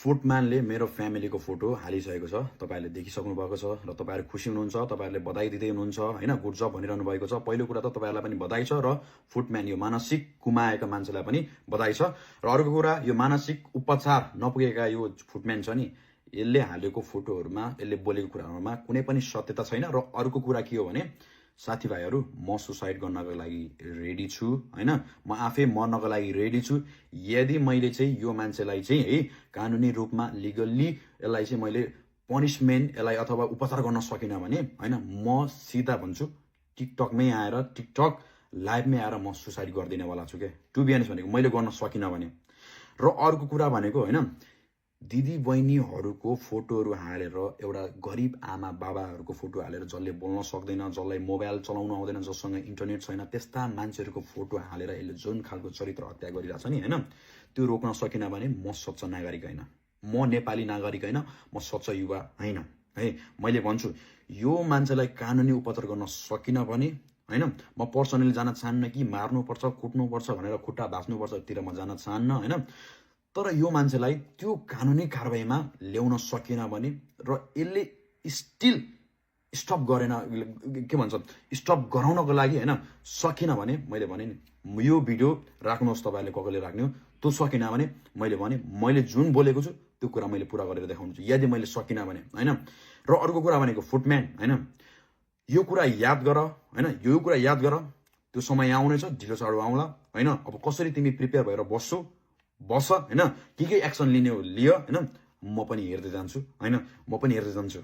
फुटम्यानले मेरो फ्यामिलीको फोटो हालिसकेको छ। तपाईहरुले देखिसक्नु भएको छ र तपाईहरु खुसी हुनुहुन्छ। तपाईहरुले बधाई दिँदै हुनुहुन्छ हैन, गुड जब भनिरहनु भएको छ। पहिलो कुरा त तपाईहरुलाई पनि बधाई छ र फुटम्यान यो मानसिक गुमाएका मान्छेलाई पनि बधाई छ। र अर्को कुरा, यो मानसिक उपचार नपुगेका यो फुटम्यान छ नि, यसले हालेको फोटोहरुमा, यसले बोलेको कुराहरुमा कुनै पनि सत्यता छैन। र अर्को कुरा के हो भने, साथीभाइहरु, म सुसाइड गर्नको लागि रेडी छु हैन, म आफै मर्नको लागि रेडी छु। यदि मैले चाहिँ यो मान्छेलाई चाहिँ है कानुनी रूपमा लिगल्ली यसलाई चाहिँ मैले पनिशमेन्ट यसलाई अथवा उपचार गर्न सकिन भने हैन, म सिधा भन्छु टिकटकमै आएर, टिकटक लाइभमै आएर म सुसाइड गर्दिने वाला छु के। टु बी अनेस्ट भनेको, मैले गर्न सकिन भने। र अर्को कुरा भनेको हैन, दिदी बहिनीहरुको फोटोहरु हालेर, एउटा गरिब आमा बाबाहरुको फोटो हालेर, जसले बोल्न सक्दैन, जसलाई मोबाइल चलाउन आउँदैन, जससँग इन्टरनेट छैन, त्यस्ता मान्छेहरुको फोटो हालेर यसले जुन खालको चरित्र हत्या गरिरहेछ नि हैन, त्यो रोक्न सकिन भने म सच्चा नागरिक हैन, म नेपाली नागरिक हैन, म सच्चा युवा हैन है। मैले भन्छु, यो मान्छेलाई कानुनी उपचार गर्न सकिन भने हैन, म पर्सनली जान चाहन्न कि मार्नुपर्छ, कुट्नुपर्छ भनेर, खुट्टा भाँच्नुपर्छ तिर म जान चाहन्न हैन। तर यो मान्छेलाई त्यो कानुनी कारबाहीमा ल्याउन सकिन भने र यसले स्टिल स्टप गरेन, के भन्छ, स्टप गराउनको लागि हैन सकिन भने, मैले भने नि यो भिडियो राख्नुहोस्, तपाईहरुले कसले राख्ने हो, त्यो सकिन भने मैले भने, मैले जुन बोलेको छु त्यो कुरा मैले पूरा गरेर देखाउँछु, यदि मैले सकिन भने हैन। र अर्को कुरा भनेको फुटम्यान हैन, यो कुरा याद गर हैन, यो कुरा याद गर, त्यो समय आउनेछ, ढिलो चाँडो आउला हैन। अब कसरी तिमी प्रिपेयर भएर बस हैन, के एक्सन लिने हो लियो हैन, म पनि हेर्दै जान्छु हैन, म पनि हेर्दै जान्छु।